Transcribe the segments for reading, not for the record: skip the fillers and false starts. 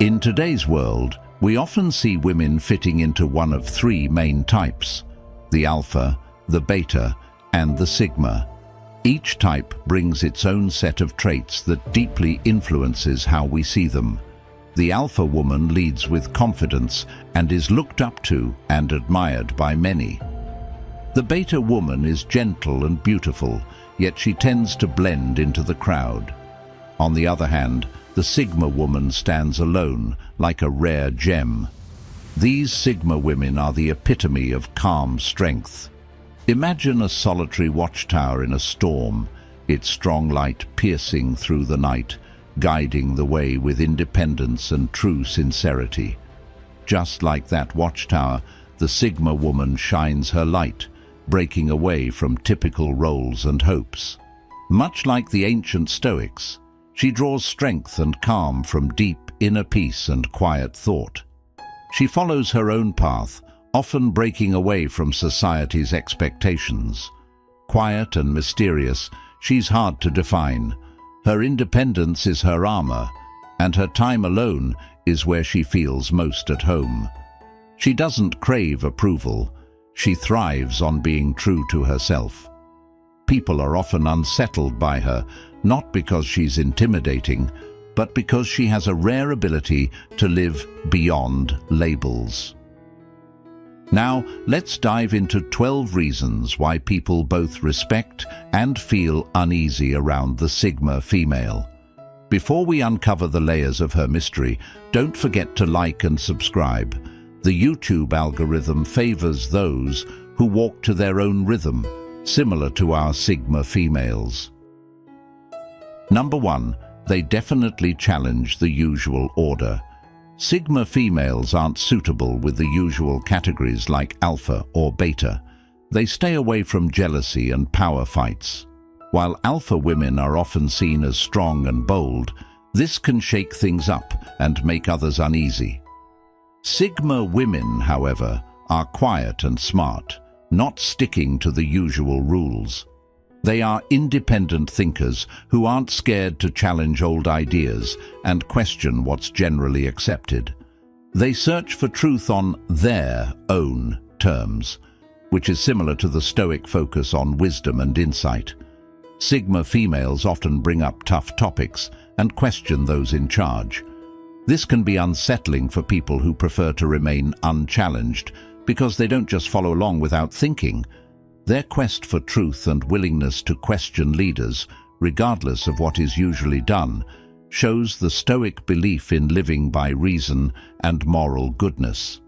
In today's world, we often see women fitting into one of three main types: the alpha, the beta, and the sigma. Each type brings its own set of traits that deeply influences how we see them. The alpha woman leads with confidence and is looked up to and admired by many. The beta woman is gentle and beautiful, yet she tends to blend into the crowd. On the other hand, the sigma woman stands alone, like a rare gem. These sigma women are the epitome of calm strength. Imagine a solitary watchtower in a storm, its strong light piercing through the night, guiding the way with independence and true sincerity. Just like that watchtower, the sigma woman shines her light, breaking away from typical roles and hopes. Much like the ancient Stoics, she draws strength and calm from deep inner peace and quiet thought. She follows her own path, often breaking away from society's expectations. Quiet and mysterious, she's hard to define. Her independence is her armor, and her time alone is where she feels most at home. She doesn't crave approval. She thrives on being true to herself. People are often unsettled by her, not because she's intimidating, but because she has a rare ability to live beyond labels. Now, let's dive into 12 reasons why people both respect and feel uneasy around the sigma female. Before we uncover the layers of her mystery, don't forget to like and subscribe. The YouTube algorithm favors those who walk to their own rhythm, similar to our sigma females. Number 1. They definitely challenge the usual order. Sigma females aren't suitable with the usual categories like alpha or beta. They stay away from jealousy and power fights. While alpha women are often seen as strong and bold, this can shake things up and make others uneasy. Sigma women, however, are quiet and smart, not sticking to the usual rules. They are independent thinkers who aren't scared to challenge old ideas and question what's generally accepted. They search for truth on their own terms, which is similar to the Stoic focus on wisdom and insight. Sigma females often bring up tough topics and question those in charge. This can be unsettling for people who prefer to remain unchallenged because they don't just follow along without thinking. Their quest for truth and willingness to question leaders, regardless of what is usually done, shows the Stoic belief in living by reason and moral goodness.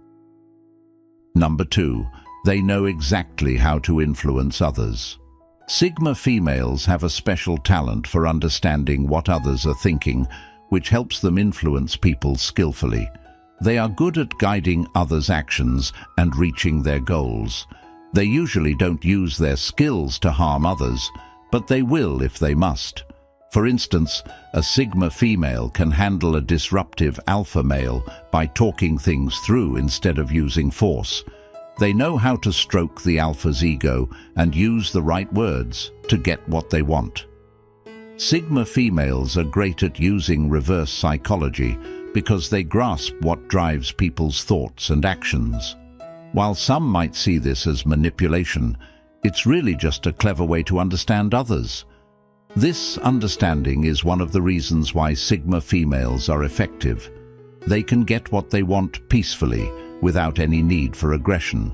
Number 2. They know exactly how to influence others. Sigma females have a special talent for understanding what others are thinking, which helps them influence people skillfully. They are good at guiding others' actions and reaching their goals. They usually don't use their skills to harm others, but they will if they must. For instance, a sigma female can handle a disruptive alpha male by talking things through instead of using force. They know how to stroke the alpha's ego and use the right words to get what they want. Sigma females are great at using reverse psychology because they grasp what drives people's thoughts and actions. While some might see this as manipulation, it's really just a clever way to understand others. This understanding is one of the reasons why sigma females are effective. They can get what they want peacefully, without any need for aggression.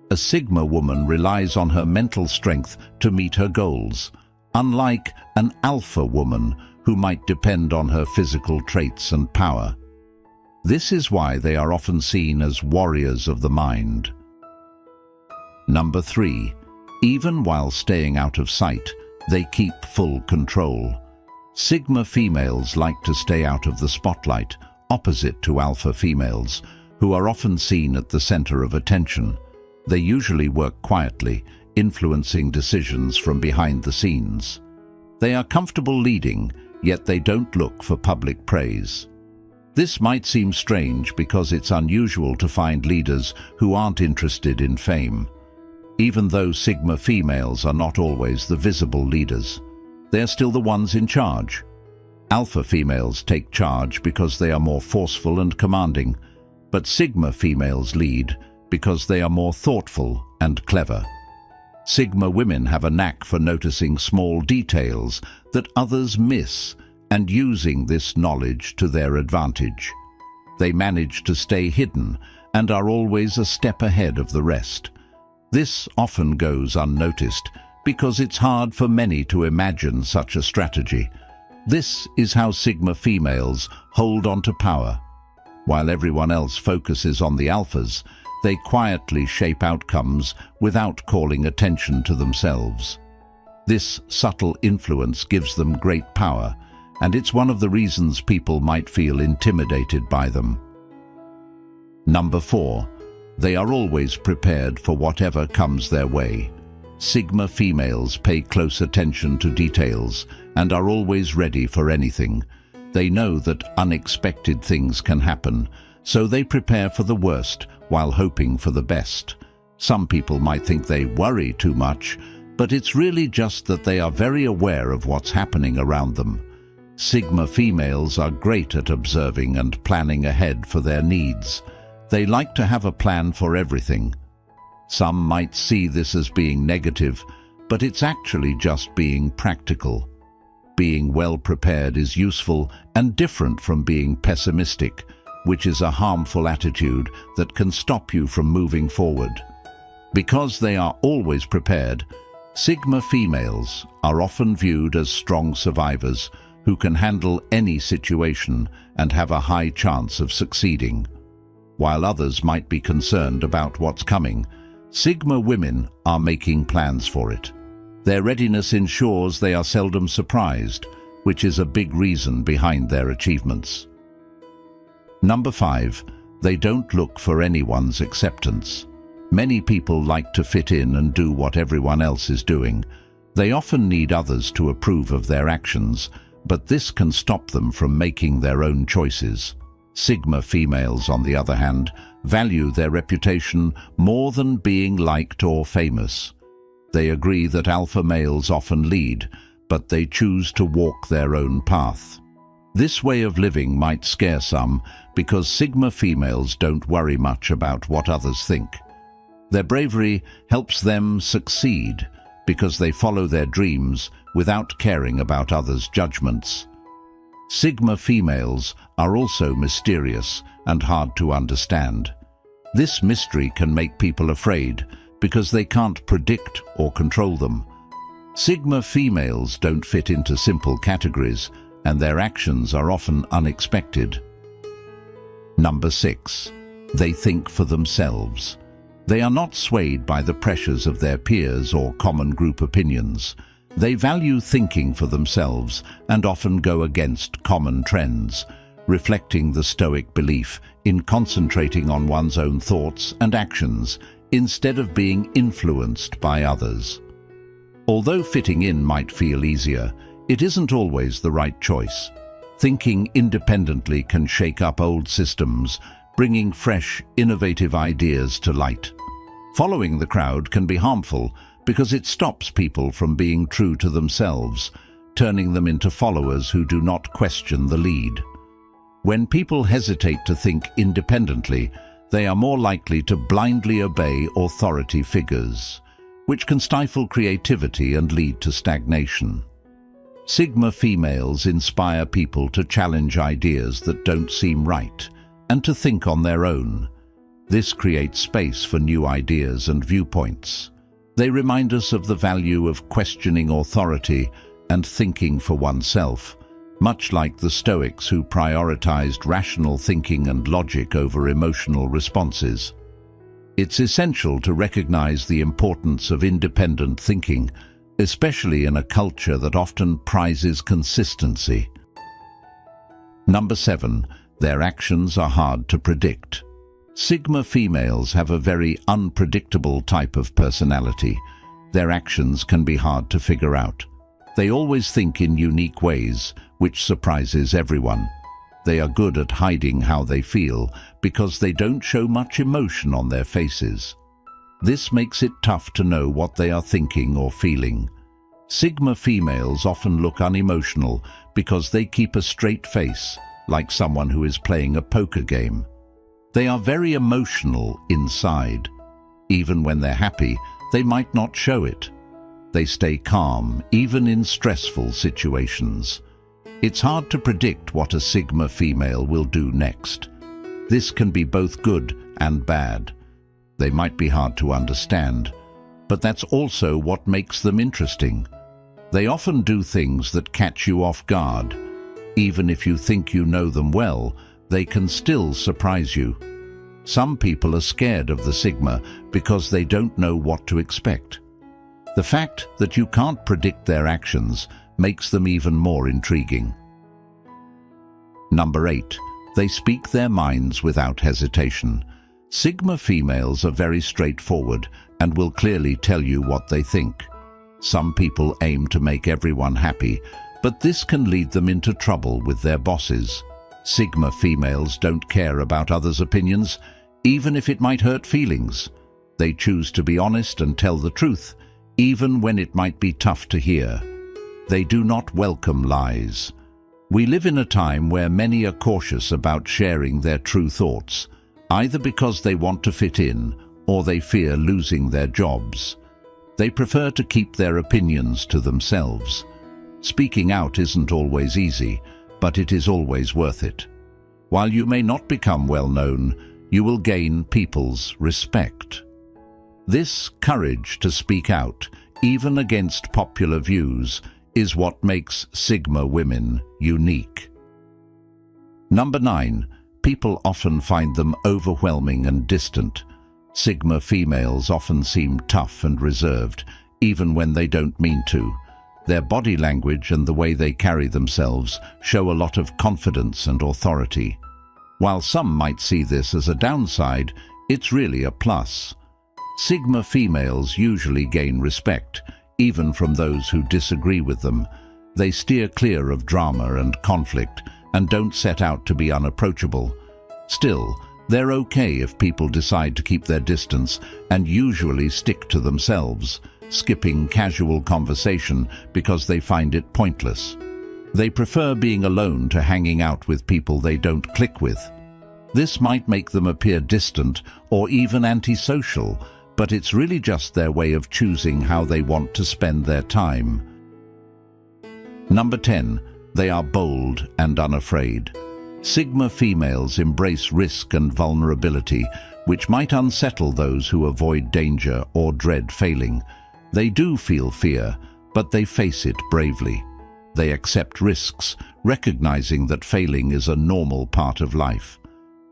A sigma woman relies on her mental strength to meet her goals, unlike an alpha woman who might depend on her physical traits and power. This is why they are often seen as warriors of the mind. Number 3. Even while staying out of sight, they keep full control. Sigma females like to stay out of the spotlight, opposite to alpha females, who are often seen at the center of attention. They usually work quietly, influencing decisions from behind the scenes. They are comfortable leading, yet they don't look for public praise. This might seem strange because it's unusual to find leaders who aren't interested in fame. Even though sigma females are not always the visible leaders, they're still the ones in charge. Alpha females take charge because they are more forceful and commanding, but Sigma females lead because they are more thoughtful and clever. Sigma women have a knack for noticing small details that others miss and using this knowledge to their advantage. They manage to stay hidden and are always a step ahead of the rest. This often goes unnoticed because it's hard for many to imagine such a strategy. This is how Sigma females hold on to power. While everyone else focuses on the alphas, they quietly shape outcomes without calling attention to themselves. This subtle influence gives them great power, and it's one of the reasons people might feel intimidated by them. Number 4. They are always prepared for whatever comes their way. Sigma females pay close attention to details and are always ready for anything. They know that unexpected things can happen, so they prepare for the worst while hoping for the best. Some people might think they worry too much, but it's really just that they are very aware of what's happening around them. Sigma females are great at observing and planning ahead for their needs. They like to have a plan for everything. Some might see this as being negative, but it's actually just being practical. Being well prepared is useful and different from being pessimistic, which is a harmful attitude that can stop you from moving forward. Because they are always prepared, Sigma females are often viewed as strong survivors who can handle any situation and have a high chance of succeeding. While others might be concerned about what's coming, Sigma women are making plans for it. Their readiness ensures they are seldom surprised, which is a big reason behind their achievements. Number 5. They don't look for anyone's acceptance. Many people like to fit in and do what everyone else is doing. They often need others to approve of their actions, but this can stop them from making their own choices. Sigma females, on the other hand, value their reputation more than being liked or famous. They agree that alpha males often lead, but they choose to walk their own path. This way of living might scare some because Sigma females don't worry much about what others think. Their bravery helps them succeed because they follow their dreams without caring about others' judgments. Sigma females are also mysterious and hard to understand. This mystery can make people afraid because they can't predict or control them. Sigma females don't fit into simple categories, and their actions are often unexpected. Number 6. They think for themselves. They are not swayed by the pressures of their peers or common group opinions. They value thinking for themselves and often go against common trends, reflecting the Stoic belief in concentrating on one's own thoughts and actions instead of being influenced by others. Although fitting in might feel easier, it isn't always the right choice. Thinking independently can shake up old systems, bringing fresh, innovative ideas to light. Following the crowd can be harmful because it stops people from being true to themselves, turning them into followers who do not question the lead. When people hesitate to think independently, they are more likely to blindly obey authority figures, which can stifle creativity and lead to stagnation. Sigma females inspire people to challenge ideas that don't seem right and to think on their own. This creates space for new ideas and viewpoints. They remind us of the value of questioning authority and thinking for oneself, much like the Stoics who prioritized rational thinking and logic over emotional responses. It's essential to recognize the importance of independent thinking, especially in a culture that often prizes consistency. Number 7. Their actions are hard to predict. Sigma females have a very unpredictable type of personality. Their actions can be hard to figure out. They always think in unique ways, which surprises everyone. They are good at hiding how they feel because they don't show much emotion on their faces. This makes it tough to know what they are thinking or feeling. Sigma females often look unemotional because they keep a straight face, like someone who is playing a poker game. They are very emotional inside. Even when they're happy, they might not show it. They stay calm, even in stressful situations. It's hard to predict what a Sigma female will do next. This can be both good and bad. They might be hard to understand, but that's also what makes them interesting. They often do things that catch you off guard. Even if you think you know them well, they can still surprise you. Some people are scared of the Sigma because they don't know what to expect. The fact that you can't predict their actions makes them even more intriguing. Number 8. They speak their minds without hesitation. Sigma females are very straightforward and will clearly tell you what they think. Some people aim to make everyone happy, but this can lead them into trouble with their bosses. Sigma females don't care about others' opinions, even if it might hurt feelings. They choose to be honest and tell the truth, even when it might be tough to hear. They do not welcome lies. We live in a time where many are cautious about sharing their true thoughts, either because they want to fit in or they fear losing their jobs. They prefer to keep their opinions to themselves. Speaking out isn't always easy, but it is always worth it. While you may not become well known, you will gain people's respect. This courage to speak out, even against popular views, is what makes Sigma women unique. Number 9. People often find them overwhelming and distant. Sigma females often seem tough and reserved, even when they don't mean to. Their body language and the way they carry themselves show a lot of confidence and authority. While some might see this as a downside, it's really a plus. Sigma females usually gain respect, even from those who disagree with them. They steer clear of drama and conflict and don't set out to be unapproachable. Still, they're okay if people decide to keep their distance and usually stick to themselves, skipping casual conversation because they find it pointless. They prefer being alone to hanging out with people they don't click with. This might make them appear distant or even antisocial, but it's really just their way of choosing how they want to spend their time. Number 10. They are bold and unafraid. Sigma females embrace risk and vulnerability, which might unsettle those who avoid danger or dread failing. They do feel fear, but they face it bravely. They accept risks, recognizing that failing is a normal part of life.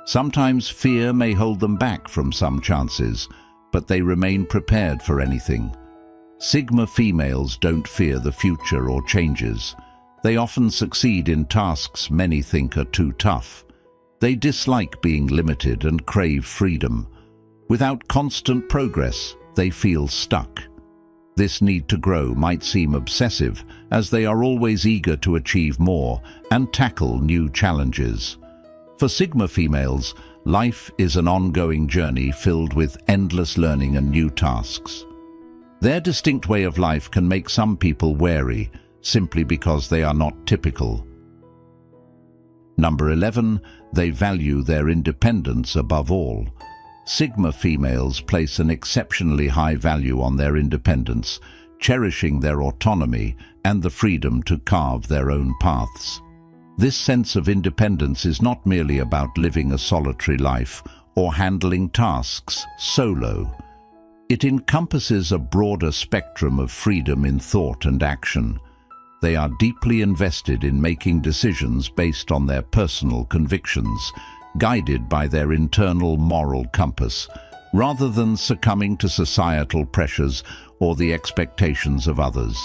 Sometimes fear may hold them back from some chances, but they remain prepared for anything. Sigma females don't fear the future or changes. They often succeed in tasks many think are too tough. They dislike being limited and crave freedom. Without constant progress, they feel stuck. This need to grow might seem obsessive, as they are always eager to achieve more and tackle new challenges. For Sigma females, life is an ongoing journey filled with endless learning and new tasks. Their distinct way of life can make some people wary, simply because they are not typical. Number 11. They value their independence above all. Sigma females place an exceptionally high value on their independence, cherishing their autonomy and the freedom to carve their own paths. This sense of independence is not merely about living a solitary life or handling tasks solo. It encompasses a broader spectrum of freedom in thought and action. They are deeply invested in making decisions based on their personal convictions, guided by their internal moral compass, rather than succumbing to societal pressures or the expectations of others.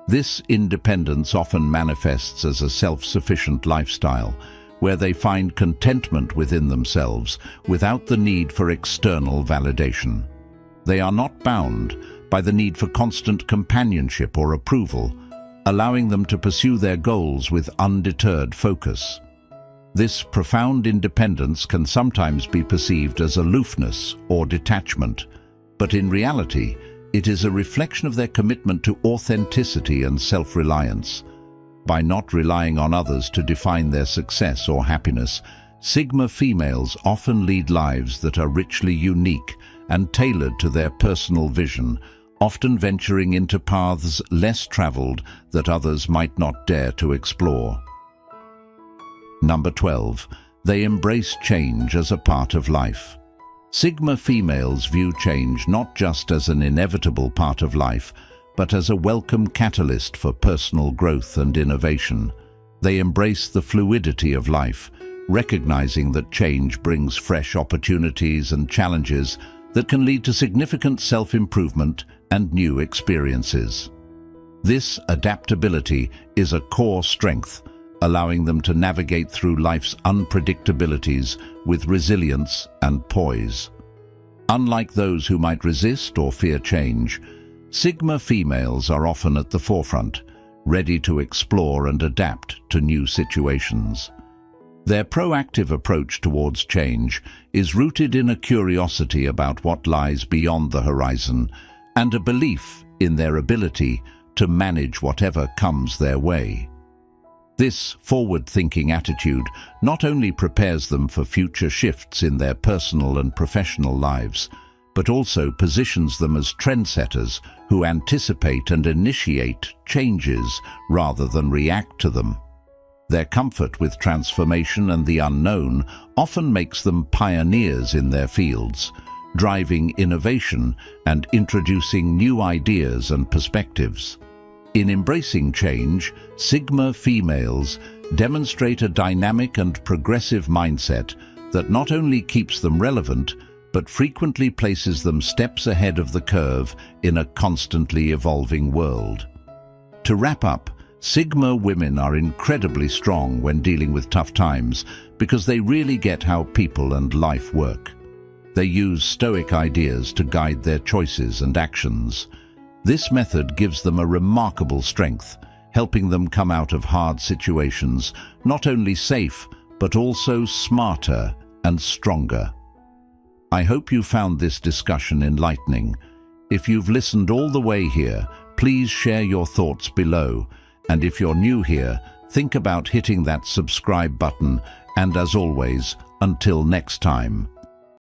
This independence often manifests as a self-sufficient lifestyle, where they find contentment within themselves without the need for external validation. They are not bound by the need for constant companionship or approval, allowing them to pursue their goals with undeterred focus. This profound independence can sometimes be perceived as aloofness or detachment, but in reality, It is a reflection of their commitment to authenticity and self-reliance. By not relying on others to define their success or happiness, Sigma females often lead lives that are richly unique and tailored to their personal vision, often venturing into paths less traveled that others might not dare to explore. Number 12. They embrace change as a part of life. Sigma females view change not just as an inevitable part of life, but as a welcome catalyst for personal growth and innovation. They embrace the fluidity of life, recognizing that change brings fresh opportunities and challenges that can lead to significant self-improvement and new experiences. This adaptability is a core strength, allowing them to navigate through life's unpredictabilities with resilience and poise. Unlike those who might resist or fear change, Sigma females are often at the forefront, ready to explore and adapt to new situations. Their proactive approach towards change is rooted in a curiosity about what lies beyond the horizon and a belief in their ability to manage whatever comes their way. This forward-thinking attitude not only prepares them for future shifts in their personal and professional lives, but also positions them as trendsetters who anticipate and initiate changes rather than react to them. Their comfort with transformation and the unknown often makes them pioneers in their fields, driving innovation and introducing new ideas and perspectives. In embracing change, Sigma females demonstrate a dynamic and progressive mindset that not only keeps them relevant, but frequently places them steps ahead of the curve in a constantly evolving world. To wrap up, Sigma women are incredibly strong when dealing with tough times because they really get how people and life work. They use Stoic ideas to guide their choices and actions. This method gives them a remarkable strength, helping them come out of hard situations not only safe, but also smarter and stronger. I hope you found this discussion enlightening. If you've listened all the way here, please share your thoughts below. And if you're new here, think about hitting that subscribe button. And as always, until next time.